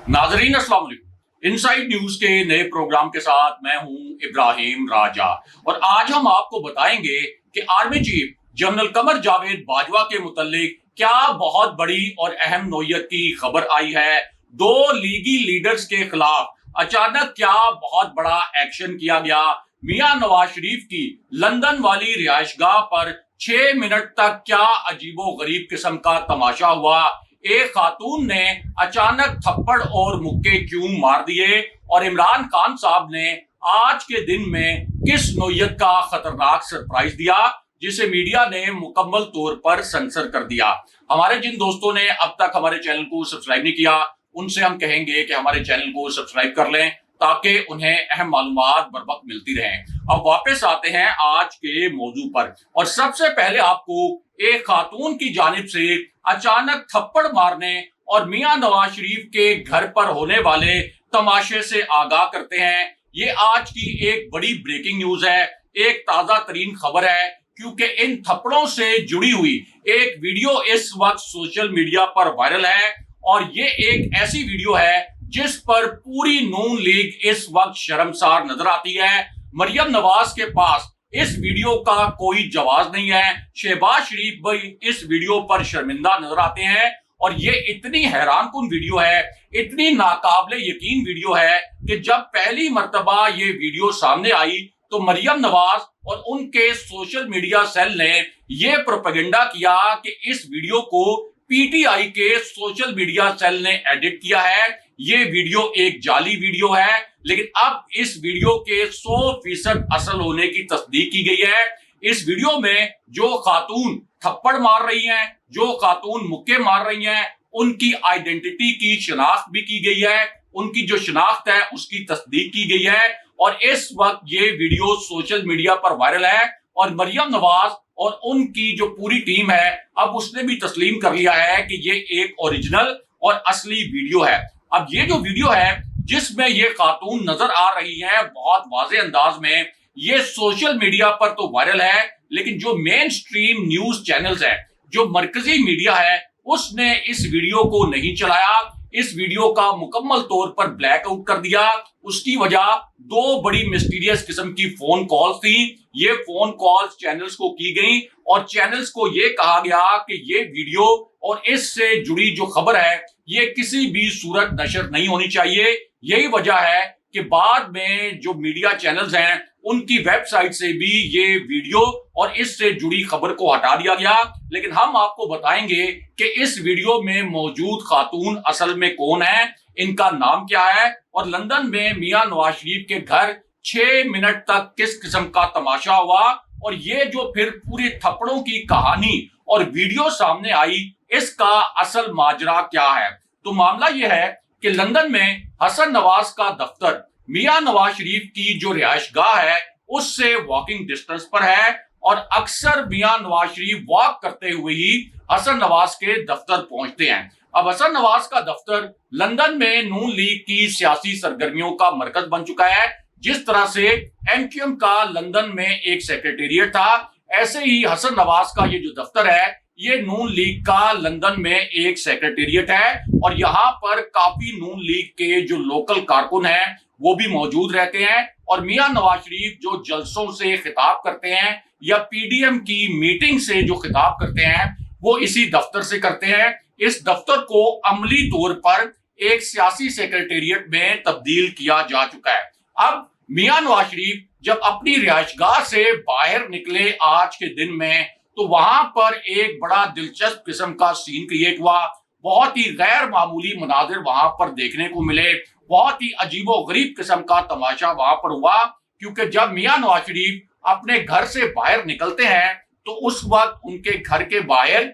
नाजरीन अस्सलाम वालेकुम। इनसाइड न्यूज के नए प्रोग्राम के साथ मैं हूं इब्राहिम राजा और आज हम आपको बताएंगे कि army chief general Qamar Javed Bajwa के मुतालिक क्या बहुत बड़ी और अहम नोयत की खबर आई है। दो लीगी लीडर्स के खिलाफ अचानक क्या बहुत बड़ा एक्शन किया गया। मियां नवाज शरीफ की लंदन वाली रिहायशगाह पर 6 मिनट तक क्या अजीबो गरीब किस्म का तमाशा हुआ। एक खातून ने अचानक थप्पड़ और मुक्के क्यों मार दिए और इमरान खान साहब ने आज के दिन में किस नोयत का खतरनाक सरप्राइज दिया जिसे मीडिया ने मुकम्मल तौर पर सेंसर कर दिया। हमारे जिन दोस्तों ने अब तक हमारे चैनल को सब्सक्राइब नहीं किया उनसे हम कहेंगे कि हमारे चैनल को सब्सक्राइब कर लें ताकि उन्हें अहम मालूमात बर वक्त मिलती रहें। अब वापस आते हैं आज के मौजू पर और सबसे पहले आपको एक खातून की जानिब से अचानक थप्पड़ मारने और मियां नवाज शरीफ के घर पर होने वाले तमाशे से आगाह करते हैं। ये आज की एक बड़ी ब्रेकिंग न्यूज है, एक ताजा तरीन खबर है क्योंकि इन थप्पड़ों से जुड़ी हुई एक वीडियो इस वक्त सोशल मीडिया पर वायरल है और ये एक ऐसी वीडियो है जिस पर पूरी नून लीग इस वक्त शर्मसार नजर आती है। मरियम नवाज के पास इस वीडियो का कोई जवाब नहीं है। शहबाज शरीफ भी इस वीडियो पर शर्मिंदा नजर आते हैं और ये इतनी हैरानकुन वीडियो है, इतनी नाकाबिले यकीन वीडियो है कि जब पहली मर्तबा ये वीडियो सामने आई तो मरियम नवाज और उनके सोशल मीडिया सेल ने ये प्रोपेगेंडा किया कि इस वीडियो को पीटीआई के सोशल मीडिया सेल ने एडिट किया है, ये वीडियो एक जाली वीडियो है। लेकिन अब इस वीडियो के 100% असल होने की तस्दीक की गई है। इस वीडियो में जो खातून थप्पड़ मार रही हैं, जो खातून मुक्के मार रही हैं, उनकी आइडेंटिटी की शिनाख्त भी की गई है, उनकी जो शिनाख्त है उसकी तस्दीक की गई है और इस वक्त ये वीडियो सोशल मीडिया पर वायरल है और मरियम नवाज और उनकी जो पूरी टीम है अब उसने भी तस्लीम कर लिया है कि ये एक ओरिजिनल और असली वीडियो है। अब ये जो वीडियो है जिसमें ये खातून नजर आ रही है बहुत वाज़ेह अंदाज में, ये सोशल मीडिया पर तो वायरल है लेकिन जो मेन स्ट्रीम न्यूज चैनल्स है, जो मरकजी मीडिया है, उसने इस वीडियो को नहीं चलाया, इस वीडियो का मुकम्मल तौर पर ब्लैक आउट कर दिया। उसकी वजह दो बड़ी मिस्टीरियस किस्म की फोन कॉल्स थी। ये फोन कॉल्स चैनल्स को की गई और चैनल्स को ये कहा गया कि ये वीडियो और इससे जुड़ी जो खबर है ये किसी भी सूरत नशर नहीं होनी चाहिए। यही वजह है कि बाद में जो मीडिया चैनल्स हैं उनकी वेबसाइट से भी ये वीडियो और इससे जुड़ी खबर को हटा दिया गया। लेकिन हम आपको बताएंगे कि इस वीडियो में मौजूद खातून असल में कौन है, इनका नाम क्या है और लंदन में मियां नवाज शरीफ के घर 6 मिनट तक किस किस्म का तमाशा हुआ और ये जो फिर पूरी थप्पड़ों की कहानी और वीडियो सामने आई, इसका असल माजरा क्या है। तो मामला यह है कि लंदन में हसन नवाज का दफ्तर मियां नवाज शरीफ की जो रिहायशगाह है उससे वॉकिंग डिस्टेंस पर है और अक्सर मियां नवाज शरीफ वॉक करते हुए ही हसन नवाज के दफ्तर पहुंचते हैं। अब हसन नवाज का दफ्तर लंदन में नून लीग की सियासी सरगर्मियों का मरकज बन चुका है। जिस तरह से एमक्यूएम का लंदन में एक सेक्रेटेरिएट था, ऐसे ही हसन नवाज का ये जो दफ्तर है ये नून लीग का लंदन में एक सेक्रेटेरिएट है और यहाँ पर काफी नून लीग के जो लोकल कारकुन हैं वो भी मौजूद रहते हैं और मियां नवाज शरीफ जो जलसों से खिताब करते हैं या पीडीएम की मीटिंग से जो खिताब करते हैं वो इसी दफ्तर से करते हैं। इस दफ्तर को अमली तौर पर एक सियासी सेक्रेटेरिएट में तब्दील किया जा चुका है। अब मियां नवाज शरीफ जब अपनी रिहायशगाह से बाहर निकले आज के दिन में तो वहां पर एक बड़ा दिलचस्प किस्म का सीन क्रिएट हुआ। बहुत ही गैर मामूली मनाजिर वहां पर देखने को मिले, बहुत ही अजीबो गरीब किस्म का तमाशा वहां पर हुआ क्योंकि जब मियां नवाज शरीफ अपने घर से बाहर निकलते हैं तो उस वक्त उनके घर के बाहर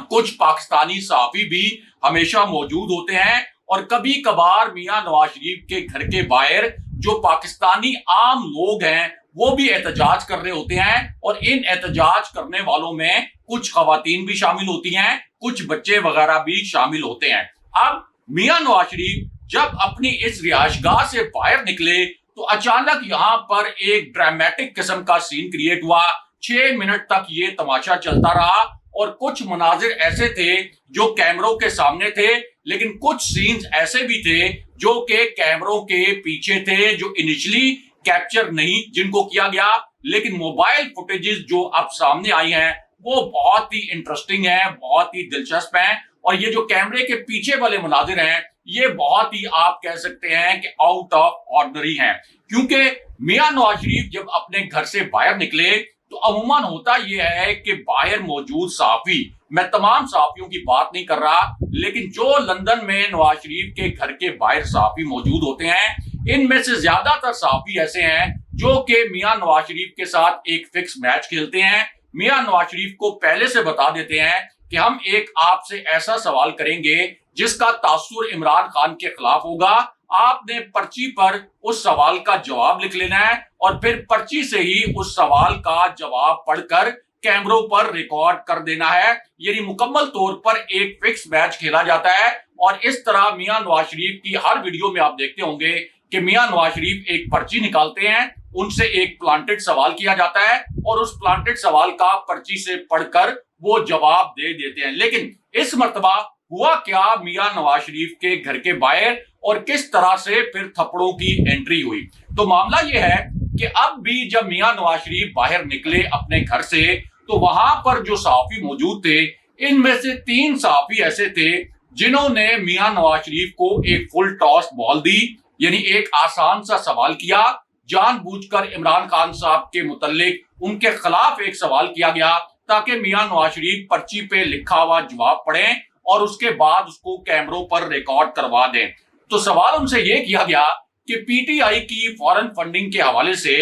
कुछ पाकिस्तानी सहाफी भी हमेशा मौजूद होते हैं और कभी कभार मियां नवाज शरीफ के घर के बाहर जो पाकिस्तानी आम लोग हैं वो भी एहतजाज कर रहे होते हैं और इन एहतजाज करने वालों में कुछ खवातीन भी शामिल होती हैं, कुछ बच्चे वगैरह भी शामिल होते हैं। अब मियां नवाज शरीफ जब अपनी इस रिहायशगाह से बाहर निकले तो अचानक यहाँ पर एक ड्रामेटिक किस्म का सीन क्रिएट हुआ। 6 मिनट तक ये तमाशा चलता रहा और कुछ मनाजिर ऐसे थे जो कैमरों के सामने थे लेकिन कुछ सीन्स ऐसे भी थे जो कि कैमरों के पीछे थे, जो इनिशियली कैप्चर नहीं जिनको किया गया, लेकिन मोबाइल फुटेजेस जो अब सामने आई हैं वो बहुत ही इंटरेस्टिंग है, बहुत ही दिलचस्प है। और ये जो कैमरे के पीछे वाले मुनाजिर हैं ये बहुत ही आप कह सकते हैं कि आउट ऑफ ऑर्डिनरी हैं, क्योंकि मियां नवाज शरीफ जब अपने घर से बाहर निकले तो अमूमन होता यह है कि बाहर मौजूद सहाफी, मैं तमाम सहाफियों की बात नहीं कर रहा, लेकिन जो लंदन में नवाज शरीफ के घर के बाहर सहाफी मौजूद होते हैं इनमें से ज्यादातर सहाफी ऐसे हैं जो कि मियां नवाज शरीफ के साथ एक फिक्स मैच खेलते हैं। मियां नवाज शरीफ को पहले से बता देते हैं कि हम एक आपसे ऐसा सवाल करेंगे जिसका तासुर इमरान खान के खिलाफ होगा, आपने पर्ची पर उस सवाल का जवाब लिख लेना है और फिर पर्ची से ही उस सवाल का जवाब पढ़कर कैमरों पर रिकॉर्ड कर देना है। यानी मुकम्मल तौर पर एक फिक्स मैच खेला जाता है। और इस तरह मियां नवाज शरीफ की हर वीडियो में आप देखते होंगे कि मियां नवाज शरीफ एक पर्ची निकालते हैं, उनसे एक प्लांटेड सवाल किया जाता है और उस प्लांटेड सवाल का पर्ची से पढ़कर वो जवाब दे देते हैं। लेकिन इस मर्तबा हुआ क्या मियां नवाज शरीफ के घर के बाहर और किस तरह से फिर थप्पड़ों की एंट्री हुई? तो मामला यह है कि अब भी जब मियां नवाज शरीफ बाहर निकले अपने घर से तो वहां पर जो सहाफी मौजूद थे इनमें से 3 सहाफी ऐसे थे जिन्होंने मियां नवाज शरीफ को एक फुल टॉस बॉल दी, यानी एक आसान सा सवाल किया। जानबूझकर इमरान खान साहब के मुतल्लिक उनके खिलाफ एक सवाल किया गया ताकि मियां नवाज शरीफ पर्ची पे लिखा हुआ जवाब पढ़ें और उसके बाद उसको कैमरों पर रिकॉर्ड करवा दें। तो सवाल उनसे यह किया गया कि पीटीआई की फॉरेन फंडिंग के हवाले से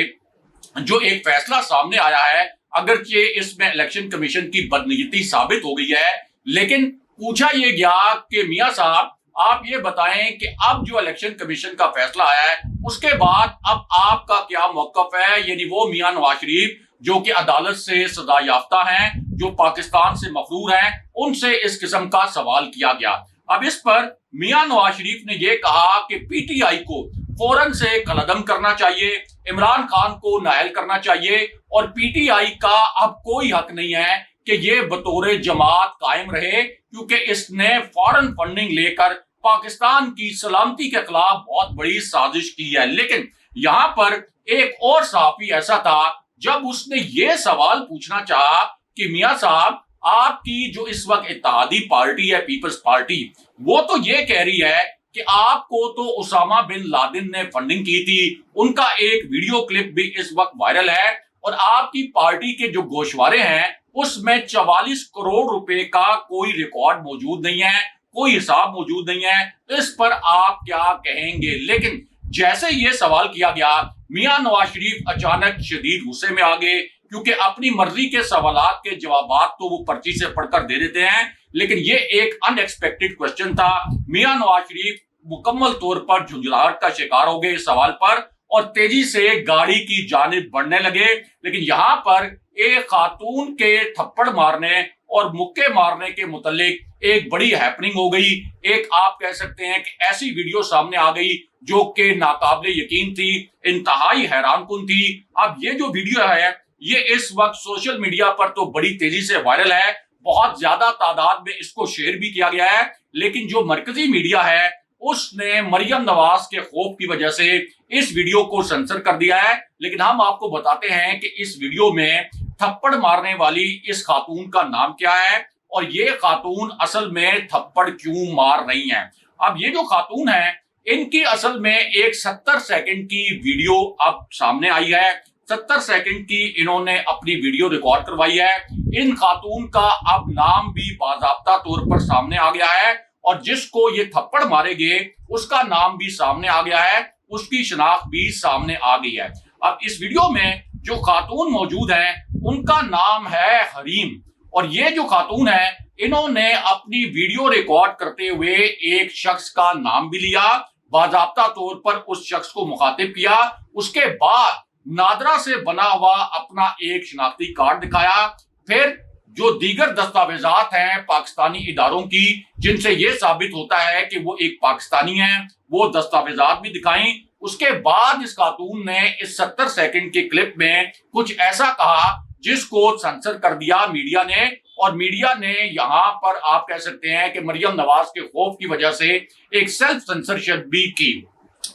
जो एक फैसला सामने आया है, अगरचे इसमें इलेक्शन कमीशन की बदनीयती साबित हो गई है, लेकिन पूछा यह गया कि मियां साहब आप ये बताएं कि अब जो इलेक्शन कमीशन का फैसला आया है उसके बाद अब आपका क्या मौकफ है। यानी वो मियां नवाज शरीफ जो कि अदालत से सजा याफ्ता हैं, जो पाकिस्तान से मफरूर हैं, उनसे इस किस्म का सवाल किया गया। अब इस पर मियां नवाज शरीफ ने यह कहा कि पीटीआई को फौरन से कलअदम करना चाहिए, इमरान खान को नाअहल करना चाहिए और पीटीआई का अब कोई हक नहीं है कि ये बतौर जमात कायम रहे, क्योंकि इसने फॉरेन फंडिंग लेकर पाकिस्तान की सलामती के खिलाफ बहुत बड़ी साजिश की है। लेकिन यहां पर एक और सहाफी ऐसा था जब उसने ये सवाल पूछना चाहा कि मियां साहब आपकी जो इस वक्त इत्तेहादी पार्टी है पीपल्स पार्टी, वो तो ये कह रही है कि आपको तो उसामा बिन लादेन ने फंडिंग की थी, उनका एक वीडियो क्लिप भी इस वक्त वायरल है और आपकी पार्टी के जो गोशवारे हैं उसमें 44 करोड़ रुपए का कोई रिकॉर्ड मौजूद नहीं है, कोई हिसाब मौजूद नहीं है, तो इस पर आप क्या कहेंगे? लेकिन जैसे ये सवाल किया गया मियां नवाज शरीफ अचानक शदीद गुस्से में आ गए, क्योंकि अपनी मर्जी के सवालात के जवाबात तो वो पर्ची से पढ़कर दे देते हैं, लेकिन ये एक अनएक्सपेक्टेड क्वेश्चन था। मियां नवाज शरीफ मुकम्मल तौर पर झुंझलाहट का शिकार हो गए इस सवाल पर और तेजी से गाड़ी की जानिब बढ़ने लगे। लेकिन यहाँ पर एक खातून के थप्पड़ मारने और मुक्के मारने के मुतालिक एक बड़ी हैपनिंग हो गई। एक आप कह सकते हैं कि ऐसी वीडियो सामने आ गई जो कि नाकाबिले यकीन थी, इंतहाई हैरानकुन थी। अब ये जो वीडियो है ये इस वक्त सोशल मीडिया पर तो बड़ी तेजी से वायरल है, बहुत ज्यादा तादाद में इसको शेयर भी किया गया है, लेकिन जो मरकजी मीडिया है उसने मरियम नवाज के खौफ की वजह से इस वीडियो को सेंसर कर दिया है। लेकिन हम आपको बताते हैं कि इस वीडियो में थप्पड़ मारने वाली इस खातून का नाम क्या है और ये खातून असल में थप्पड़ क्यों मार रही हैं। अब ये जो खातून है इनकी असल में एक 70 सेकंड की वीडियो अब सामने आई है। 70 सेकंड की इन्होंने अपनी वीडियो रिकॉर्ड करवाई है। इन खातून का अब नाम भी बाज़ाब्ता तौर पर सामने आ गया है और जिसको ये थप्पड़ मारेंगे उसका नाम भी सामने आ गया है, उसकी शनाख्त भी सामने आ गई है। अब इस वीडियो में जो खातून मौजूद हैं उनका नाम है हरीम और ये जो खातून है इन्होंने अपनी वीडियो रिकॉर्ड करते हुए एक शख्स का नाम भी लिया, बाज़ाब्ता तौर पर उस शख्स को मुखातिब किया, उसके बाद नादरा से बना हुआ अपना एक शनाख्ती कार्ड दिखाया, फिर जो दीगर दस्तावेजात हैं पाकिस्तानी इदारों की जिनसे यह साबित होता है कि वो एक पाकिस्तानी है वो दस्तावेजात भी दिखाई। उसके बाद इस खातून ने इस 70 सेकंड के क्लिप में कुछ ऐसा कहा जिसको सेंसर कर दिया मीडिया ने اور میڈیا نے یہاں پر آپ کہہ سکتے ہیں کہ مریم نواز کے خوف کی وجہ سے ایک سیلف سینسرشپ بھی کی۔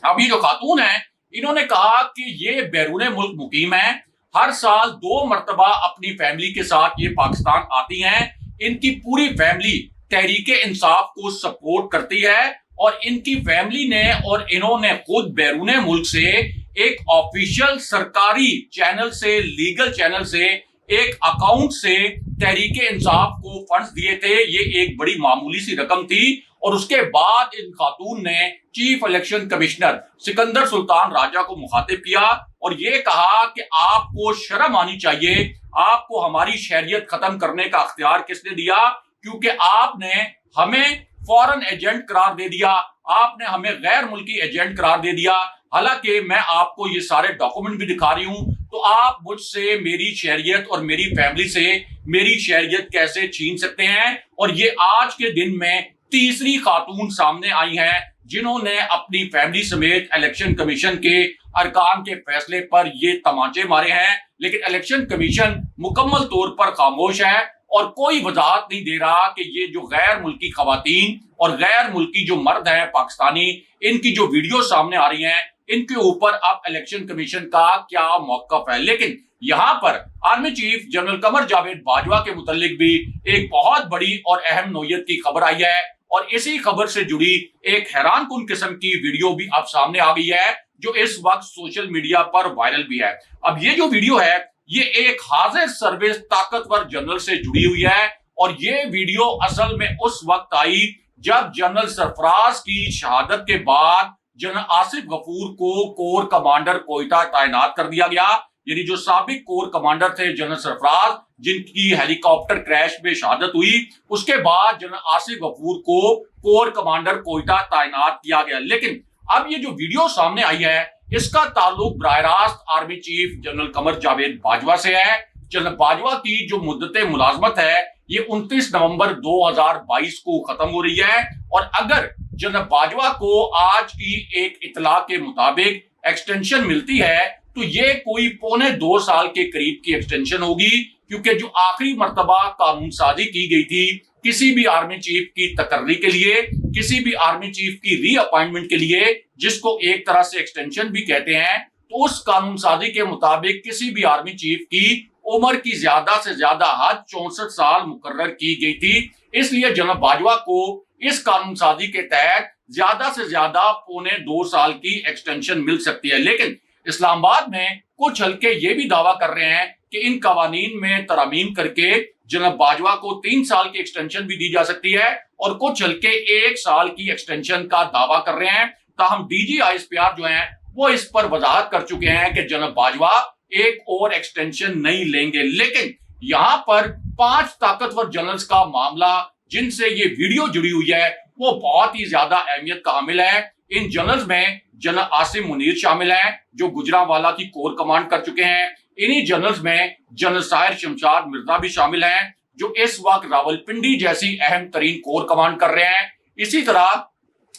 اب یہ جو خاتون ہیں انہوں نے کہا کہ یہ بیرون ملک مقیم ہیں، ہر سال 2 مرتبہ اپنی فیملی کے ساتھ یہ پاکستان آتی ہیں، ان کی پوری فیملی تحریک انصاف کو سپورٹ کرتی ہے، اور ان کی فیملی نے اور انہوں نے خود بیرون ملک سے ایک آفیشل سرکاری چینل سے، لیگل چینل سے، ایک اکاؤنٹ سے تحریک انصاف کو فنڈز دیے تھے۔ یہ ایک بڑی معمولی سی رقم تھی، اور اس کے بعد ان خاتون نے چیف الیکشن کمشنر سکندر سلطان راجہ کو مخاطب کیا اور یہ کہا کہ آپ کو شرم آنی چاہیے، آپ کو ہماری شہریت ختم کرنے کا اختیار کس نے دیا؟ کیونکہ آپ نے ہمیں فورن ایجنٹ قرار دے دیا، آپ نے ہمیں غیر ملکی ایجنٹ قرار دے دیا، حالانکہ میں آپ کو یہ سارے ڈاکومنٹ بھی دکھا رہی ہوں، تو آپ مجھ سے میری شہریت اور میری فیملی سے میری شہریت کیسے چھین سکتے ہیں؟ اور یہ آج کے دن میں تیسری خاتون سامنے آئی ہیں جنہوں نے اپنی فیملی سمیت الیکشن کمیشن کے ارکان کے فیصلے پر یہ تمانچے مارے ہیں، لیکن الیکشن کمیشن مکمل طور پر خاموش ہے اور کوئی وضاحت نہیں دے رہا کہ یہ جو غیر ملکی خواتین اور غیر ملکی جو مرد ہیں پاکستانی، ان کی جو ویڈیو سامنے آ رہی ہیں، ان کے اوپر اب الیکشن کمیشن کا کیا موقف ہے۔ لیکن یہاں پر army chief general Qamar Javed Bajwa کے متعلق بھی ایک بہت بڑی اور اہم نوعیت کی خبر آئی ہے، اور اسی خبر سے جڑی ایک حیران کن قسم کی ویڈیو بھی اب سامنے آ گئی ہے جو اس وقت سوشل میڈیا پر وائرل بھی ہے۔ اب یہ جو ویڈیو ہے یہ ایک حاضر سروس طاقتور جنرل سے جڑی ہوئی ہے، اور یہ ویڈیو اصل میں اس وقت آئی جب جنرل سرفراز کی شہادت کے بعد جنرل آصف غفور کو کور کمانڈر کوئٹہ تعینات کر دیا گیا، یعنی جو سابق کور کمانڈر تھے جنرل سرفراز جن کی ہیلی کاپٹر کریش میں شہادت ہوئی، اس کے بعد جنرل آصف غفور کو کور کمانڈر کوئٹہ تعینات کیا گیا۔ لیکن اب یہ جو ویڈیو سامنے آئی ہے اس کا تعلق براہ راست army chief general Qamar Javed Bajwa سے ہے۔ جنرل باجوہ کی جو مدت ملازمت ہے یہ 29 نومبر 2022 کو ختم ہو رہی ہے، اور اگر جنرل باجوہ کو آج کی ایک اطلاع کے مطابق ایکسٹینشن ملتی ہے تو یہ کوئی 1.25 سال کے قریب کی ایکسٹینشن ہوگی، کیونکہ جو آخری مرتبہ قانون سازی کی گئی تھی کسی بھی آرمی چیف کی تقرری کے لیے، کسی بھی آرمی چیف کی ری اپائنٹمنٹ کے لیے، جس کو ایک طرح سے ایکسٹینشن بھی کہتے ہیں، تو اس قانون سازی کے مطابق کسی بھی آرمی چیف کی عمر کی زیادہ سے زیادہ حد 64 سال مقرر کی گئی تھی۔ اس لیے جنرل باجوہ کو اس قانون سازی کے تحت زیادہ سے زیادہ 1.25 سال کی ایکسٹینشن مل سکتی ہے۔ لیکن اسلام آباد میں کچھ حلقے یہ بھی دعویٰ کر رہے ہیں کہ ان قوانین میں ترامیم کر کے جنرل باجوہ کو 3 سال کی ایکسٹینشن بھی دی جا سکتی ہے، اور کچھ حلقے 1 سال کی ایکسٹینشن کا دعویٰ کر رہے ہیں۔ تاہم ڈی جی ISPR جو ہیں وہ اس پر وضاحت کر چکے ہیں کہ جنرل باجوہ ایک اور ایکسٹینشن نہیں لیں گے۔ لیکن یہاں پر 5 طاقتور جنرلز کا معاملہ جن سے یہ ویڈیو جڑی ہوئی ہے وہ بہت ہی زیادہ اہمیت کا حامل ہے۔ ان جنرلز میں جنرل عاصم منیر شامل ہیں جو گجرانوالہ کی کور کمانڈ کر چکے ہیں، انہی جنرلز میں جنرل ساحر شمشاد مرزا بھی شامل ہیں جو اس وقت راولپنڈی جیسی اہم ترین کور کمانڈ کر رہے ہیں۔ اسی طرح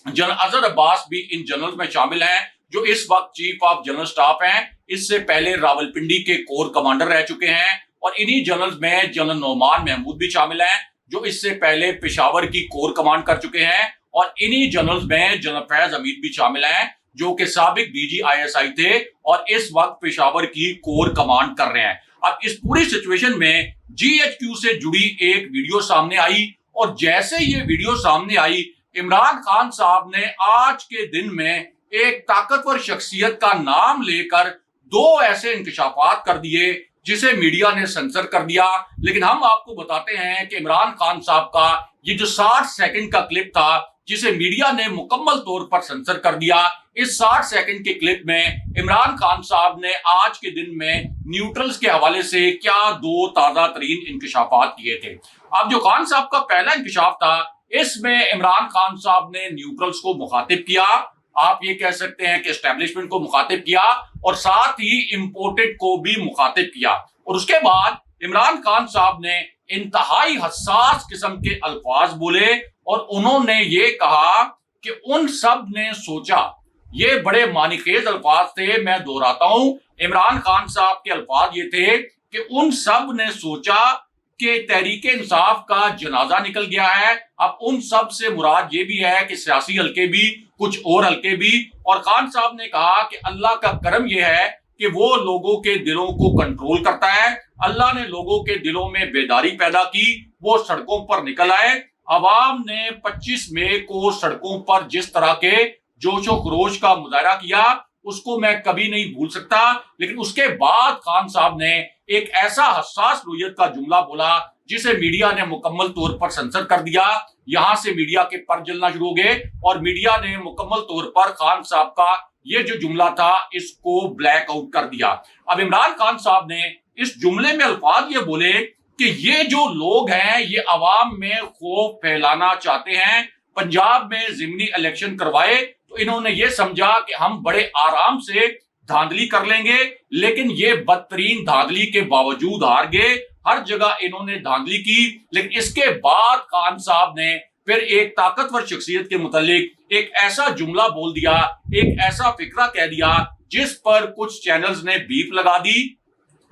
جنرل اظہر عباس بھی ان جنرلز میں شامل ہیں جو اس وقت چیف آف جنرل سٹاف ہیں، اس سے پہلے راولپنڈی کے کور کمانڈر رہ چکے ہیں، اور انہی جنرلز میں جنرل نعمان محمود بھی شامل ہیں جو اس سے پہلے پشاور کی کور کمانڈ کر چکے ہیں، اور انہی جنرلز میں جنرل فیض حمید بھی شامل ہیں جو کہ سابق DG ISI تھے اور اس وقت پشاور کی کور کمانڈ کر رہے ہیں۔ اب اس پوری سچویشن میں GHQ سے جڑی ایک ویڈیو سامنے آئی، اور جیسے یہ ویڈیو سامنے آئی عمران خان صاحب نے آج کے دن میں ایک طاقتور شخصیت کا نام لے کر 2 ایسے انکشافات کر دیے جسے میڈیا نے سنسر کر دیا۔ لیکن ہم آپ کو بتاتے ہیں کہ عمران خان صاحب کا یہ جو 60 سیکنڈ کا کلپ تھا جسے میڈیا نے مکمل طور پر سنسر کر دیا، اس 60 سیکنڈ کے کلپ میں عمران خان صاحب نے آج کے دن میں نیوٹرلز کے حوالے سے کیا 2 تازہ ترین انکشافات کیے تھے۔ اب جو خان صاحب کا پہلا انکشاف تھا اس میں عمران خان صاحب نے نیوٹرلز کو مخاطب کیا، آپ یہ کہہ سکتے ہیں کہ اسٹیبلشمنٹ کو مخاطب کیا، اور ساتھ ہی امپورٹڈ کو بھی مخاطب کیا، اور اس کے بعد عمران خان صاحب نے انتہائی حساس قسم کے الفاظ بولے، اور انہوں نے یہ کہا کہ ان سب نے سوچا، یہ بڑے معنی خیز الفاظ تھے، میں دہراتا ہوں، عمران خان صاحب کے الفاظ یہ تھے کہ ان سب نے سوچا کہ تحریک انصاف کا جنازہ نکل گیا ہے. اب ان سب سے مراد یہ بھی ہے کہ سیاسی حلقے بھی, کچھ اور حلقے بھی. اور خان صاحب نے کہا کہ اللہ کا کرم یہ ہے کہ وہ لوگوں کے دلوں کو کنٹرول کرتا ہے. اللہ نے لوگوں کے دلوں میں بیداری پیدا کی, وہ سڑکوں پر نکل آئے. عوام نے 25 مئی کو سڑکوں پر جس طرح کے جوش و خروش کا مظاہرہ کیا اس کو میں کبھی نہیں بھول سکتا. لیکن اس کے بعد خان صاحب نے ایک ایسا حساس نوعیت کا جملہ بولا جسے میڈیا نے مکمل طور پر سنسر کر دیا. یہاں سے میڈیا کے پر جلنا شروع ہو گئے اور میڈیا نے مکمل طور پر خان صاحب کا یہ جو جملہ تھا اس کو بلیک آؤٹ کر دیا. اب عمران خان صاحب نے اس جملے میں الفاظ یہ بولے کہ یہ جو لوگ ہیں یہ عوام میں خوف پھیلانا چاہتے ہیں. پنجاب میں ضمنی الیکشن کروائے تو انہوں نے یہ سمجھا کہ ہم بڑے آرام سے دھاندلی کر لیں گے, لیکن یہ بدترین دھاندلی کے باوجود ہار گئے. ہر جگہ انہوں نے دھاندلی کی. لیکن اس کے بعد خان صاحب نے پھر ایک طاقتور شخصیت کے متعلق ایک ایسا جملہ بول دیا, ایک ایسا فکرہ کہہ دیا جس پر کچھ چینلز نے بیپ لگا دی.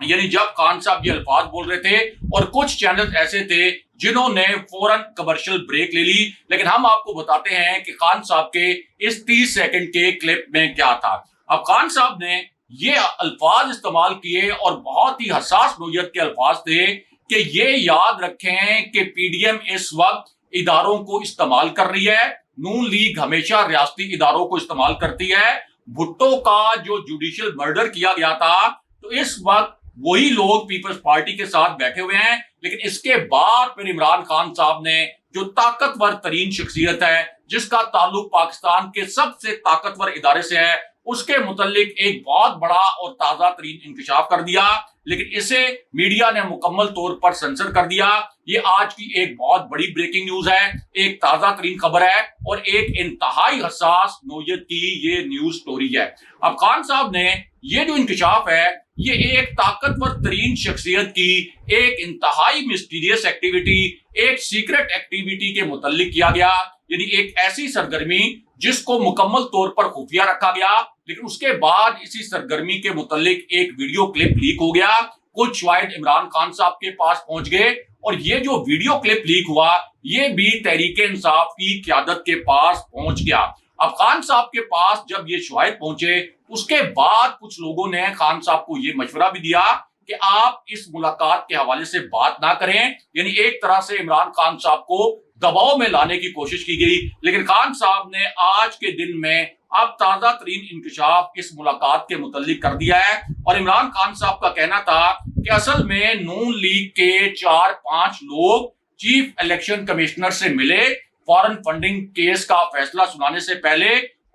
یعنی جب خان صاحب یہ الفاظ بول رہے تھے اور کچھ چینلز ایسے تھے جنہوں نے فوراً کمرشل بریک لے لی. لیکن ہم آپ کو بتاتے ہیں کہ خان صاحب کے اس 30 سیکنڈ کے کلپ میں کیا تھا. اب خان صاحب نے یہ الفاظ استعمال کیے اور بہت ہی حساس نوعیت کے الفاظ تھے کہ یہ یاد رکھیں کہ پی ڈی ایم اس وقت اداروں کو استعمال کر رہی ہے. نون لیگ ہمیشہ ریاستی اداروں کو استعمال کرتی ہے. بھٹو کا جو جوڈیشل مرڈر کیا گیا تھا تو اس وقت وہی لوگ پیپلز پارٹی کے ساتھ بیٹھے ہوئے ہیں. لیکن اس کے بعد پھر عمران خان صاحب نے جو طاقتور ترین شخصیت ہے جس کا تعلق پاکستان کے سب سے طاقتور ادارے سے ہے اس کے متعلق ایک بہت بڑا اور تازہ ترین انکشاف کر دیا. لیکن اسے میڈیا نے مکمل طور پر سنسر کر دیا. یہ آج کی ایک بہت بڑی بریکنگ نیوز ہے, ایک تازہ ترین خبر ہے اور ایک انتہائی حساس نوعیت کی یہ نیوز سٹوری ہے. اب خان صاحب نے یہ جو انکشاف ہے یہ ایک طاقتور ترین شخصیت کی ایک انتہائی مسٹیریس ایکٹیویٹی, ایک سیکرٹ ایکٹیویٹی کے متعلق کیا گیا. یعنی ایک ایسی سرگرمی جس کو مکمل طور پر خفیہ رکھا گیا. لیکن اس کے بعد اسی سرگرمی کے متعلق ایک ویڈیو کلپ لیک ہو گیا. کچھ شواہد عمران خان صاحب کے پاس پہنچ گئے اور یہ جو ویڈیو کلپ لیک ہوا یہ بھی تحریک انصاف کی قیادت کے پاس پہنچ گیا. اب خان صاحب کے پاس جب یہ شواہد پہنچے اس کے بعد کچھ لوگوں نے خان صاحب کو یہ مشورہ بھی دیا کہ آپ اس ملاقات کے حوالے سے بات نہ کریں. یعنی ایک طرح سے عمران خان صاحب کو دباؤ میں لانے کی کوشش کی گئی. لیکن خان صاحب نے آج کے دن میں اب تازہ ترین انکشاف اس ملاقات کے متعلق کر دیا ہے. اور عمران خان صاحب کا کہنا تھا کہ اصل میں نون لیگ کے 4-5 لوگ چیف الیکشن کمشنر سے ملے فارن فنڈنگ کیس کا فیصلہ سنانے سے پہلے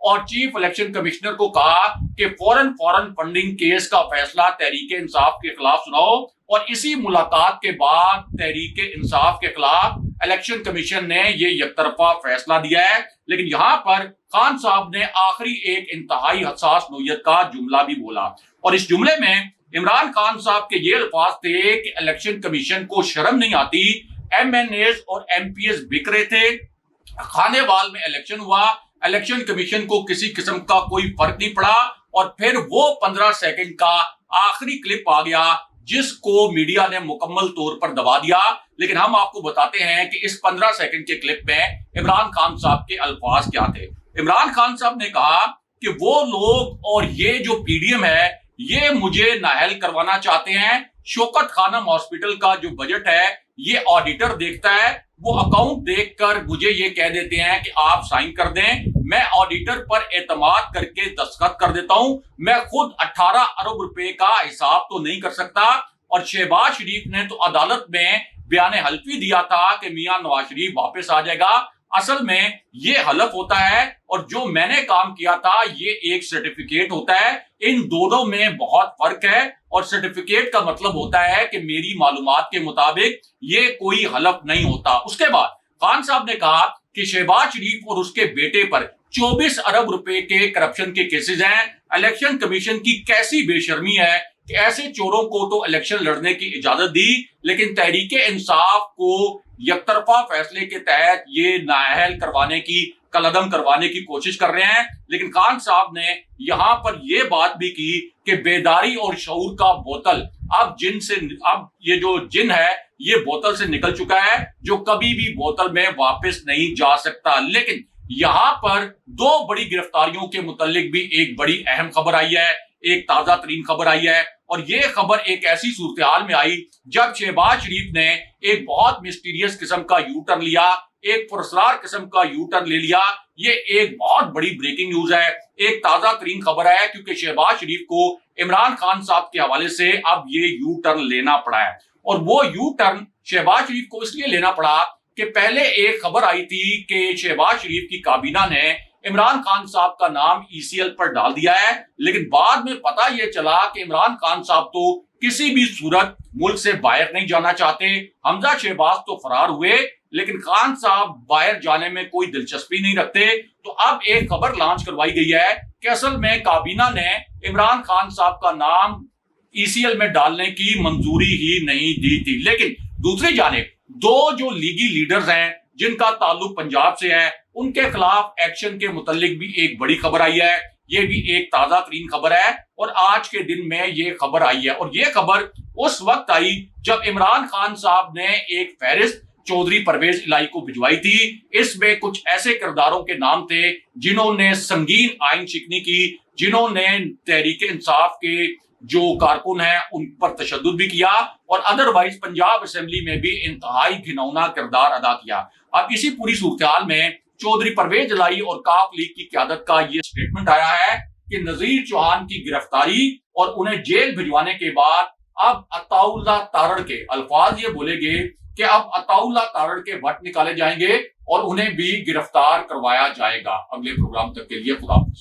اور چیف الیکشن کمشنر کو کہا کہ فارن فنڈنگ کیس کا فیصلہ تحریک انصاف کے خلاف سناؤ. اور اسی ملاقات کے بعد تحریک انصاف کے خلاف الیکشن کمیشن نے یہ یک طرفہ فیصلہ دیا ہے. لیکن یہاں پر خان صاحب نے آخری ایک انتہائی حساس نوعیت کا جملہ بھی بولا اور اس جملے میں عمران خان صاحب کے یہ الفاظ تھے کہ الیکشن کمیشن کو شرم نہیں آتی, ایم این ایز اور ایم پی ایس بک رہے تھے, خانے وال میں الیکشن ہوا, الیکشن کمیشن کو کسی قسم کا کوئی فرق نہیں پڑا. اور پھر وہ 15 سیکنڈ کا آخری کلپ آ گیا جس کو میڈیا نے مکمل طور پر دبا دیا. لیکن ہم آپ کو بتاتے ہیں کہ اس 15 سیکنڈ کے کلپ میں عمران خان صاحب کے الفاظ کیا تھے. عمران خان صاحب نے کہا کہ وہ لوگ اور یہ جو پی ڈی ایم ہے یہ مجھے نااہل کروانا چاہتے ہیں. شوکت خانم ہاسپٹل کا جو بجٹ ہے یہ آڈیٹر دیکھتا ہے, وہ اکاؤنٹ دیکھ کر مجھے یہ کہہ دیتے ہیں کہ آپ سائن کر دیں. میں آڈیٹر پر اعتماد کر کے دستخط کر دیتا ہوں. میں خود 18 ارب روپے کا حساب تو نہیں کر سکتا. اور شہباز شریف نے تو عدالت میں بیان حلفی دیا تھا کہ میاں نواز شریف واپس آ جائے گا. اصل میں یہ حلف ہوتا ہے اور جو میں نے کام کیا تھا یہ ایک سرٹیفکیٹ ہوتا ہے. ان دونوں میں بہت فرق ہے اور سرٹیفکیٹ کا مطلب ہوتا ہے کہ میری معلومات کے مطابق یہ کوئی حلف نہیں ہوتا. اس کے بعد خان صاحب نے کہا کہ شہباز شریف اور اس کے بیٹے پر 24 ارب روپے کے کرپشن کے کیسز ہیں. الیکشن کمیشن کی کیسی بے شرمی ہے کہ ایسے چوروں کو تو الیکشن لڑنے کی اجازت دی لیکن تحریک انصاف کو یک طرفہ فیصلے کے تحت یہ نااہل کروانے کی कलअदम करवाने की कोशिश कर रहे हैं। लेकिन खान साहब ने यहां पर यह बात भी की कि बेदारी और शऊर का बोतल अब ये जो जिन है ये बोतल से निकल चुका है, जो कभी भी बोतल में वापस नहीं जा सकता। लेकिन यहां पर दो बड़ी गिरफ्तारियों के मुतालिक भी एक बड़ी अहम खबर आई है, एक ताजा तरीन खबर आई है। और ये खबर एक ऐसी सूरत हाल में आई जब शहबाज शरीफ ने एक बहुत मिस्टीरियस किस्म का यू टर्न लिया, एक पुरस्कार किस्म का यू टर्न ले लिया। ये एक बहुत बड़ी ब्रेकिंग न्यूज है, एक ताजा तरीन खबर है, क्योंकि शहबाज शरीफ को इमरान खान साहब के हवाले से अब ये यू टर्न लेना पड़ा है। और वो यू टर्न शहबाज शरीफ को इसलिए लेना पड़ा कि पहले एक खबर आई थी कि शहबाज शरीफ की काबीना ने इमरान खान साहब का नाम ईसीएल पर डाल दिया है, लेकिन बाद में पता यह चला कि इमरान खान साहब तो किसी भी सूरत मुल्क से बाहर नहीं जाना चाहते। हमजा शहबाज तो फरार हुए, लेकिन खान साहब बाहर जाने में कोई दिलचस्पी नहीं रखते। तो अब एक खबर लॉन्च करवाई गई है कि असल में काबीना ने इमरान खान साहब का नाम ईसीएल में डालने की मंजूरी ही नहीं दी थी। लेकिन दूसरी जानिब दो जो लीगी लीडर्स हैं जिनका ताल्लुक पंजाब से है, उनके खिलाफ एक्शन के मुतालिक भी एक बड़ी खबर आई है। ये भी एक ताजा तरीन खबर है और आज के दिन में ये खबर आई है। और ये खबर उस वक्त आई जब इमरान खान साहब ने एक फहरिस्त चौधरी परवेज इलाही को भिजवाई थी। इसमें कुछ ऐसे किरदारों के नाम थे जिन्होंने संगीन आइन शिकनी की, जिन्होंने तहरीक इंसाफ के जो कारकुन है उन पर तशद्दुद भी किया और अदरवाइज पंजाब असेंबली में भी इंतहाई घिनौना किरदार अदा किया। अब इसी पूरी सूरत में चौधरी परवेज इलाही और काफ लीग की क्यादत का ये स्टेटमेंट आया है कि नजीर चौहान की गिरफ्तारी और उन्हें जेल भिजवाने के बाद अब अताउल्लाह तारड़ के अल्फाज ये बोले गए कि अब अताउल्लाह तारड़ के भट्ट निकाले जाएंगे और उन्हें भी गिरफ्तार करवाया जाएगा। अगले प्रोग्राम तक के लिए खुदा हाफिज़।